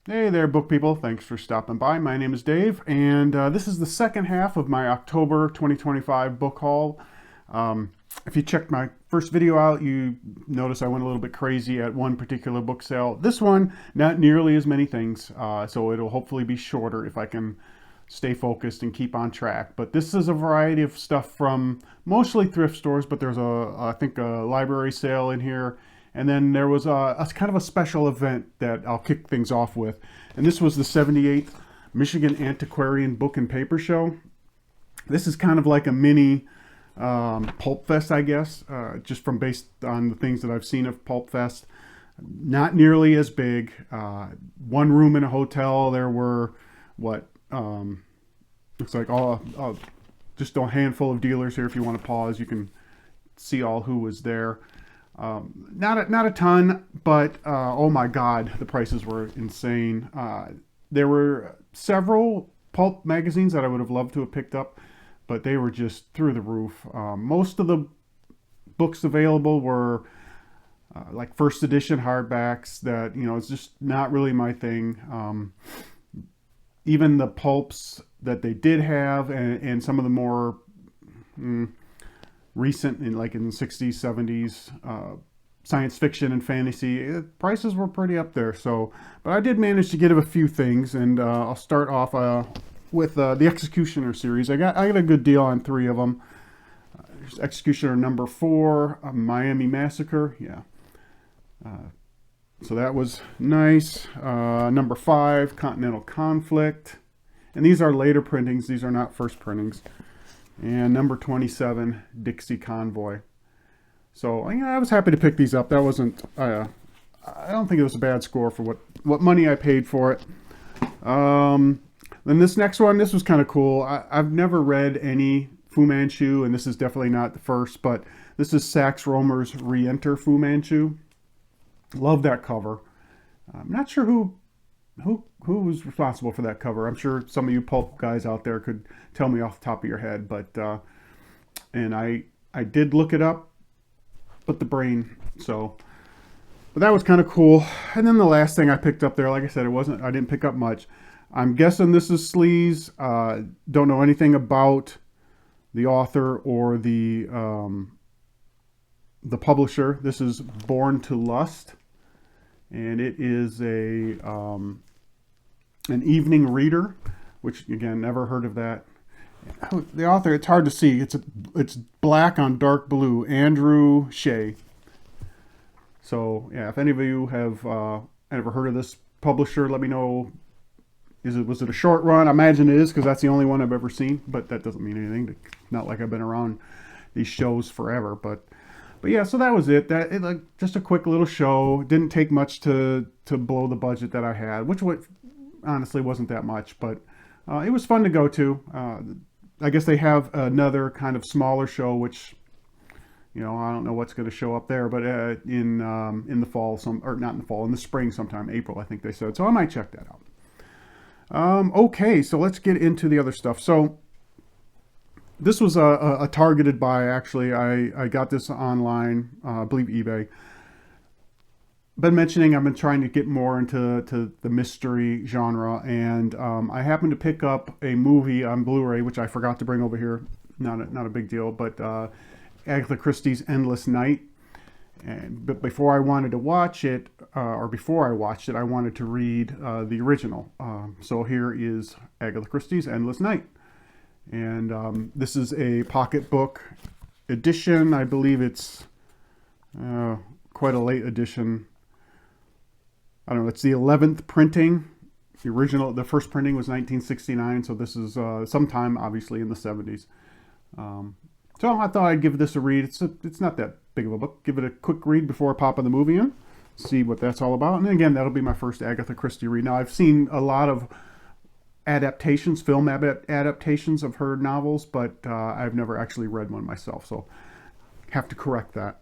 Hey there, book people. Thanks for stopping by. My name is Dave, and this is the second half of my October 2025 book haul. If you checked my first video out, you notice I went a little bit crazy at one particular book sale. This one, not nearly as many things, so it'll hopefully be shorter if I can stay focused and keep on track. But this is a variety of stuff from mostly thrift stores, but there's I think a library sale in here. And then there was a kind of a special event that I'll kick things off with. And this was the 78th Michigan Antiquarian Book and Paper Show. This is kind of like a mini Pulp Fest, I guess, just from based on the things that I've seen of Pulp Fest. Not nearly as big. One room in a hotel. There were, what, looks like just a handful of dealers here. If you want to pause, you can see all who was there. Not a ton, but oh my God, the prices were insane. There were several pulp magazines that I would have loved to have picked up, but they were just through the roof. Most of the books available were like first edition hardbacks that, it's just not really my thing. Even the pulps that they did have, and some of the more recent, in the 60s, 70s, science fiction and fantasy, prices were pretty up there. So, but I did manage to get a few things, and I'll start off with the Executioner series. I got a good deal on 3 of them. There's Executioner number 4, Miami Massacre. Yeah. So that was nice. Number 5, Continental Conflict. And these are later printings. These are not first printings. And number 27, Dixie Convoy. So I was happy to pick these up. That wasn't, I don't think it was a bad score for what money I paid for it. Then this next one, this was kind of cool. I've never read any Fu Manchu, and this is definitely not the first, but this is Sax Rohmer's Re-Enter Fu Manchu. Love that cover. I'm not sure who was responsible for that cover. I'm sure some of you pulp guys out there could tell me off the top of your head, but and I did look it up, but the brain, so, but that was kind of cool. And then the last thing I picked up there, like I said, I didn't pick up much. I'm guessing this is Sleaze. Don't know anything about the author or the publisher. This is Born to Lust, and it is an evening reader, which again, never heard of that. The author, it's hard to see. It's black on dark blue. Andrew Shea. So yeah, if any of you have ever heard of this publisher, let me know. Was it a short run? I imagine it is, because that's the only one I've ever seen. But that doesn't mean anything. Not like I've been around these shows forever. But yeah, so that was it. Just a quick little show. Didn't take much to blow the budget that I had, which honestly wasn't that much, but it was fun to go to. I guess they have another kind of smaller show, which, I don't know what's going to show up there, but in the fall, or not in the fall, in the spring sometime, April, I think they said. So I might check that out. Okay, so let's get into the other stuff. So this was a targeted buy, actually. I got this online, I believe eBay. I've been trying to get more into the mystery genre, and I happened to pick up a movie on Blu-ray, which I forgot to bring over here. Not a big deal, but Agatha Christie's Endless Night. But before I wanted to watch it, before I watched it, I wanted to read the original. So here is Agatha Christie's Endless Night, and this is a pocketbook edition. I believe it's quite a late edition. I don't know, it's the 11th printing. The first printing was 1969, so this is sometime, obviously, in the 70s. So I thought I'd give this a read. It's not that big of a book. Give it a quick read before I pop in the movie in, see what that's all about. And again, that'll be my first Agatha Christie read. Now, I've seen a lot of film adaptations of her novels, but I've never actually read one myself, so have to correct that.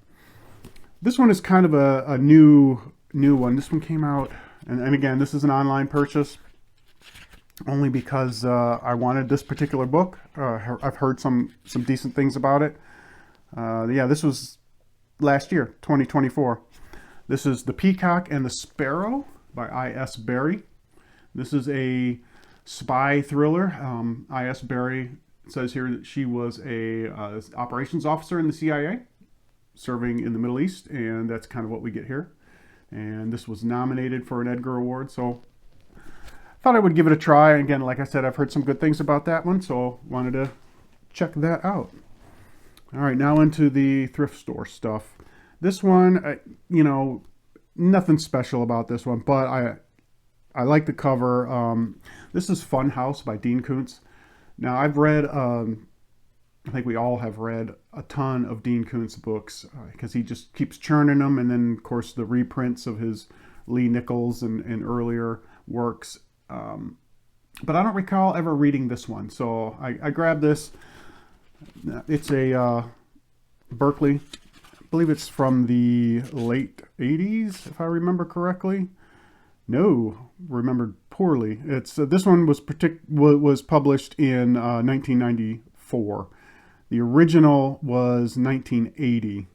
This one is kind of a new one. This one came out, and again, this is an online purchase, only because I wanted this particular book. I've heard some decent things about it. Yeah, this was last year, 2024. This is The Peacock and the Sparrow by I.S. Berry. This is a spy thriller. I.S. Berry says here that she was a operations officer in the CIA, serving in the Middle East, and that's kind of what we get here. And this was nominated for an Edgar Award, so thought I would give it a try. Again, like I said, I've heard some good things about that one, so wanted to check that out. All right, now into the thrift store stuff. This one, you know, nothing special about this one, but I like the cover. This is Fun House by Dean Koontz. Now, I've read, I think we all have read a ton of Dean Koontz books because he just keeps churning them. And then, of course, the reprints of his Lee Nichols and earlier works. But I don't recall ever reading this one. So I grabbed this. It's a Berkeley. I believe it's from the late 80s, if I remember correctly. No, remembered poorly. It's this one was published in 1994. The original was 1980.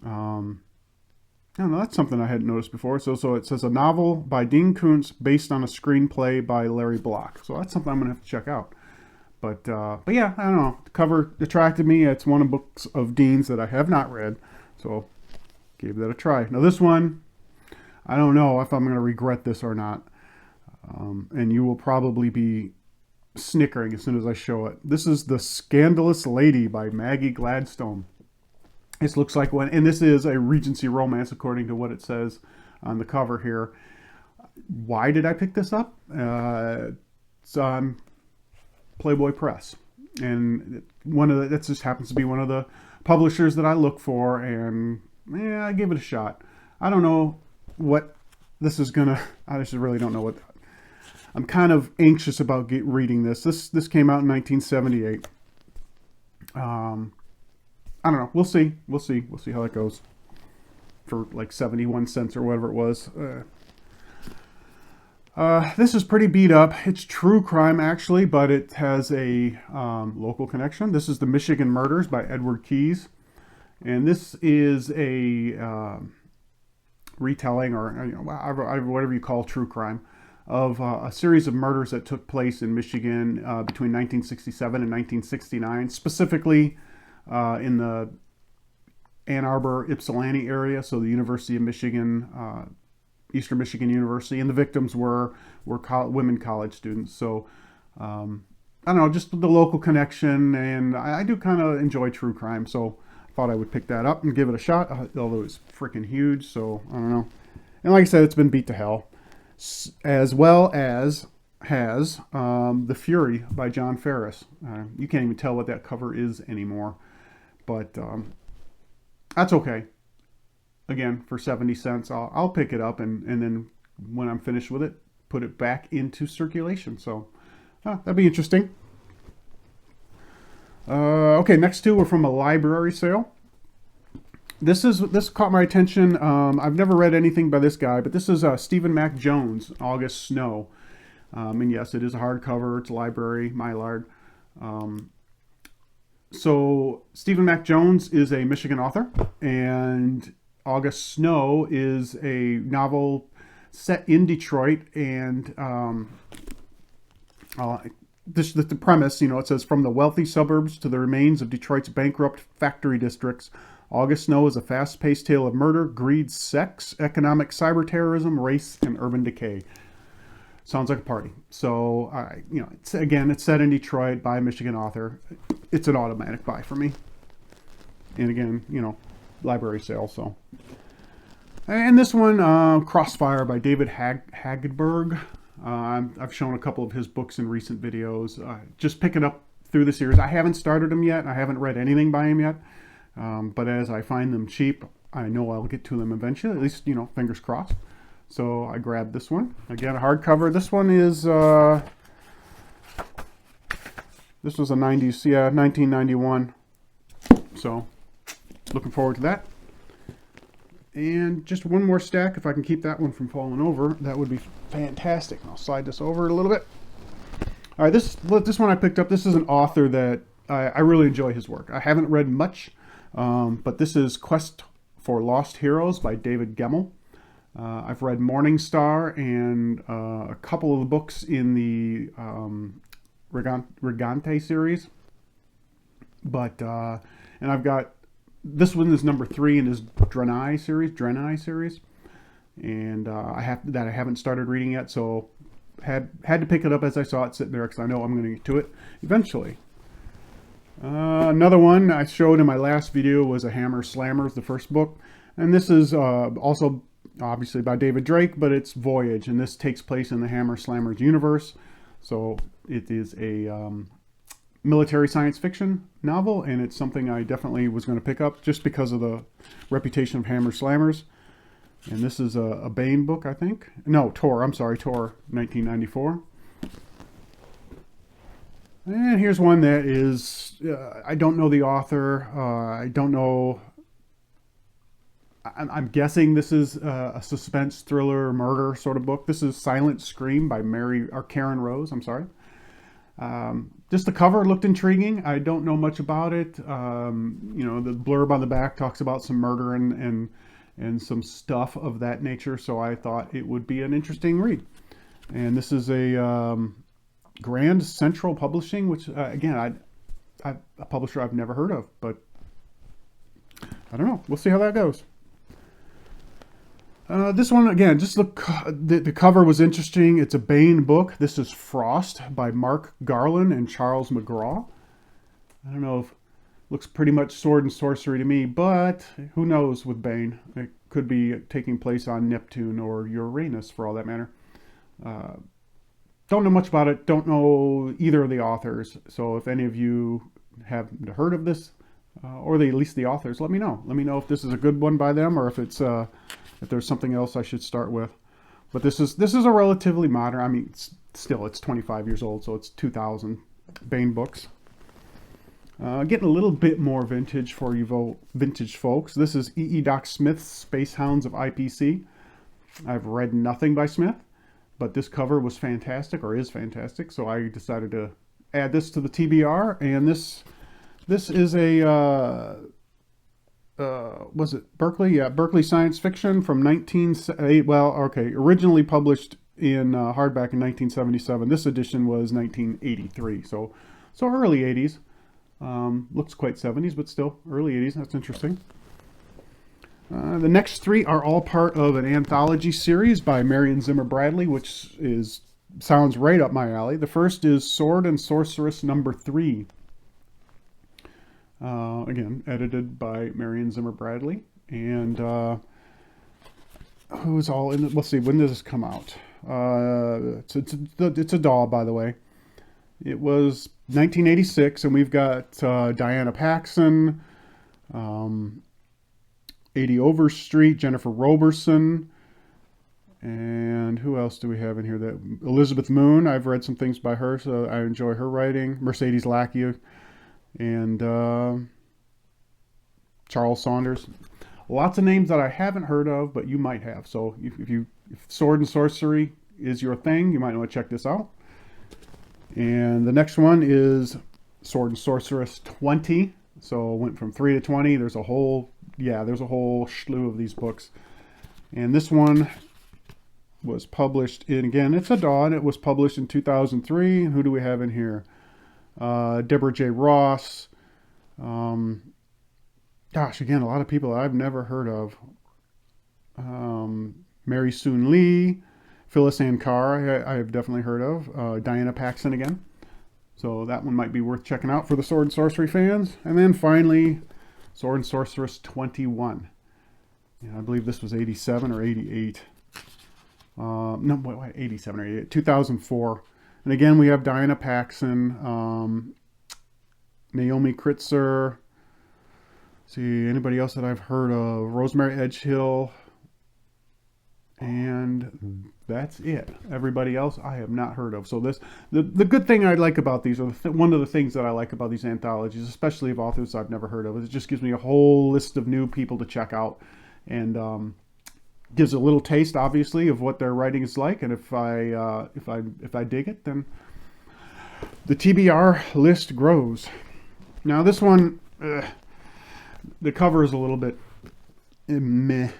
I don't know, that's something I hadn't noticed before. So it says a novel by Dean Koontz based on a screenplay by Larry Block. So that's something I'm gonna have to check out. But yeah, I don't know. The cover attracted me. It's one of books of Dean's that I have not read, so gave that a try. Now this one, I don't know if I'm going to regret this or not, and you will probably be snickering as soon as I show it. This is The Scandalous Lady by Maggie Gladstone. This looks like one, and this is a Regency romance according to what it says on the cover here. Why did I pick this up? It's on Playboy Press, and that just happens to be one of the publishers that I look for, and I gave it a shot. I don't know what this is gonna. I just really don't know what. I'm kind of anxious about reading this. This came out in 1978. I don't know. We'll see. We'll see how that goes. For like 71 cents or whatever it was. This is pretty beat up. It's true crime, actually, but it has a local connection. This is The Michigan Murders by Edward Keyes. And this is a retelling, or whatever you call true crime, of a series of murders that took place in Michigan between 1967 and 1969, specifically in the Ann Arbor, Ypsilanti area, so the University of Michigan, Eastern Michigan University, and the victims were women college students. So I don't know, just the local connection, and I do kind of enjoy true crime, so I thought I would pick that up and give it a shot, although it's freaking huge, so I don't know. And like I said, it's been beat to hell, as well as has The Fury by John Ferris. You can't even tell what that cover is anymore, but that's okay. Again, for 70 cents, I'll pick it up, and then when I'm finished with it, put it back into circulation. So that'd be interesting. Okay, next two are from a library sale. This caught my attention. I've never read anything by this guy, but this is Stephen Mac Jones, August Snow. And yes, it is a hardcover. It's a library, Mylard. So Stephen Mac Jones is a Michigan author, and August Snow is a novel set in Detroit, and the premise, it says, from the wealthy suburbs to the remains of Detroit's bankrupt factory districts, August Snow is a fast-paced tale of murder, greed, sex, economic cyber terrorism, race, and urban decay. Sounds like a party. So, it's set in Detroit by a Michigan author. It's an automatic buy for me. And again, library sale. So, and this one, Crossfire by David Hagberg. I've shown a couple of his books in recent videos. Just picking up through the series. I haven't started them yet. I haven't read anything by him yet. But as I find them cheap, I know I'll get to them eventually. At least, fingers crossed. So I grabbed this one. Again, a hardcover. This one is, this was a 1991. So, looking forward to that. And just one more stack, if I can keep that one from falling over, that would be fantastic. I'll slide this over a little bit. All right, this one I picked up. This is an author that I really enjoy his work. I haven't read much, but this is Quest for Lost Heroes by David Gemmell. I've read Morning Star and a couple of the books in the Regante series. But, and I've got, this one is number 3 in his Drenai series. And I haven't started reading yet, so had to pick it up as I saw it sitting there because I know I'm going to get to it eventually. Another one I showed in my last video was A Hammer Slammers, the first book. And this is also obviously by David Drake, but it's Voyage, and this takes place in the Hammer Slammers universe. So it is a military science fiction novel, and it's something I definitely was going to pick up just because of the reputation of Hammer Slammers. And this is a Bane book, I think. No, Tor, 1994. And here's one that is, I don't know the author. I don't know. I'm guessing this is a suspense thriller murder sort of book. This is Silent Scream by Karen Rose. I'm sorry. Just the cover looked intriguing. I don't know much about it. The blurb on the back talks about some murder and some stuff of that nature. So I thought it would be an interesting read. And this is a Grand Central Publishing, which again, a publisher I've never heard of, but I don't know. We'll see how that goes. This one, again, just the cover was interesting. It's a Bane book. This is Frost by Mark Garland and Charles McGraw. I don't know if looks pretty much sword and sorcery to me, but who knows with Bane. It could be taking place on Neptune or Uranus for all that matter. Don't know much about it. Don't know either of the authors. So if any of you have heard of this, or at least the authors, let me know. Let me know if this is a good one by them, or if it's if there's something else I should start with. But this is a relatively modern. I mean, it's 25 years old, so it's 2000 Bane books. Getting a little bit more vintage for you vintage folks. This is E. Doc Smith's Space Hounds of IPC. I've read nothing by Smith, but this cover was fantastic, or is fantastic, so I decided to add this to the TBR. And this is a was it Berkeley? Yeah, Berkeley science fiction from originally published in hardback in 1977. This edition was 1983, so early 80s. Looks quite 70s, but still early 80s. That's interesting. The next 3 are all part of an anthology series by Marion Zimmer Bradley, which sounds right up my alley. The first is Sword and Sorceress number 3. Again, edited by Marion Zimmer Bradley. And who's all in it? Let's see, when does this come out? It's a doll, by the way. It was 1986, and we've got Diana Paxson, A.D. Overstreet, Jennifer Roberson, and who else do we have in here? That Elizabeth Moon. I've read some things by her, so I enjoy her writing. Mercedes Lackey, and Charles Saunders. Lots of names that I haven't heard of, but you might have. So if sword and sorcery is your thing, you might want to check this out. And the next one is Sword and Sorceress 20. So it went from 3 to 20. There's a whole slew of these books. And this one was published in, again, it's a Dawn. It was published in 2003. And who do we have in here? Deborah J. Ross. Gosh, again, a lot of people I've never heard of. Mary Soon Lee. Phyllis Ann Carr, I have definitely heard of. Diana Paxson again. So that one might be worth checking out for the Sword and Sorcery fans. And then finally, Sword and Sorceress 21. Yeah, I believe this was 87 or 88. No, wait, 87 or 88. 2004. And again, we have Diana Paxson, Naomi Kritzer. See, anybody else that I've heard of? Rosemary Edgehill. And that's it. Everybody else I have not heard of. So the good thing I like about these, or one of the things that I like about these anthologies, especially of authors I've never heard of, is it just gives me a whole list of new people to check out, and gives a little taste, obviously, of what their writing is like. And if I dig it, then the TBR list grows. Now this one, the cover is a little bit meh.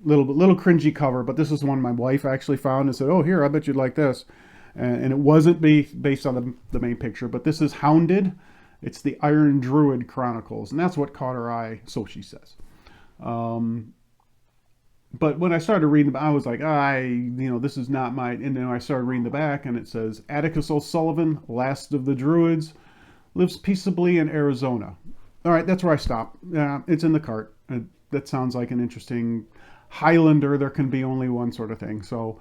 little cringy cover, but this is one my wife actually found and said, "Oh, here, I bet you'd like this." And it wasn't based on the main picture, but this is Hounded. It's the Iron Druid Chronicles, and that's what caught her eye, so she says. But when I started reading, I was like, this is not my. And then I started reading the back, and it says Atticus O'Sullivan, last of the Druids, lives peaceably in Arizona. All right, that's where I stopped. Yeah, it's in the cart. That sounds like an interesting Highlander. There can be only one sort of thing. So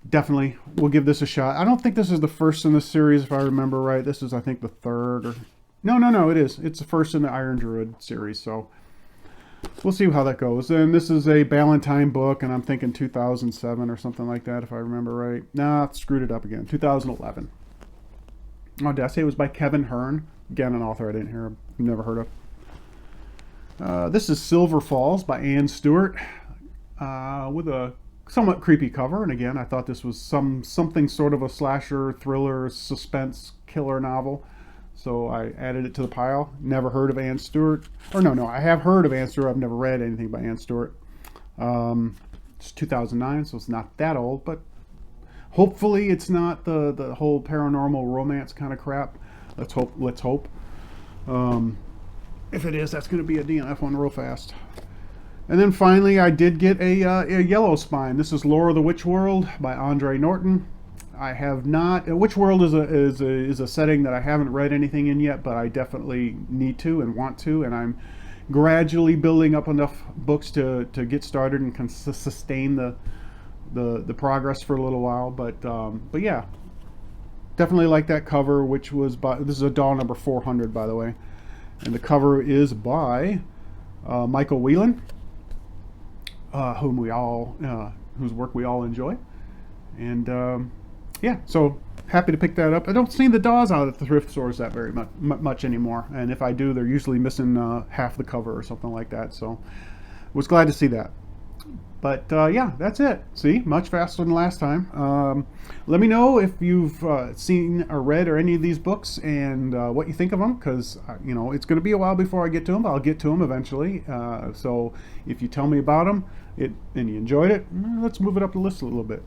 definitely, we'll give this a shot. I don't think this is the first in the series, if I remember right. This is, I think, the third. Or no, it is. It's the first in the Iron Druid series. So we'll see how that goes. And this is a Ballantine book, and I'm thinking 2007 or something like that, if I remember right. Nah, screwed it up again. 2011. Oh, did I say it was by Kevin Hearn? Again, an author I didn't hear, never heard of. This is Silver Falls by Anne Stewart, with a somewhat creepy cover. And again, I thought this was something sort of a slasher, thriller, suspense, killer novel. So I added it to the pile. Never heard of Anne Stewart. Or no, I have heard of Anne Stewart. I've never read anything by Anne Stewart. It's 2009, so it's not that old, but hopefully it's not the whole paranormal romance kind of crap. Let's hope. If it is, that's going to be a DNF one real fast. And then finally, I did get a Yellow Spine. This is Lore of the Witch World by Andre Norton. I have not. Witch World is a setting that I haven't read anything in yet, but I definitely need to and want to, and I'm gradually building up enough books to get started and can sustain the progress for a little while. But yeah, definitely like that cover, which was by, this is a doll number 400, by the way, and the cover is by Michael Whelan, whose work we all enjoy, and yeah, so happy to pick that up. I don't see the dolls out at the thrift stores that very much anymore, and if I do, they're usually missing half the cover or something like that. So was glad to see that. But yeah, that's it. See, much faster than last time. Let me know if you've seen or read or any of these books and what you think of them, because it's going to be a while before I get to them. But I'll get to them eventually. So if you tell me about them and you enjoyed it, let's move it up the list a little bit.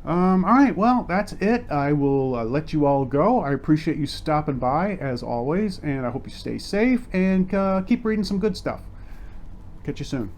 All right, well, that's it. I will let you all go. I appreciate you stopping by, as always, and I hope you stay safe and keep reading some good stuff. Catch you soon.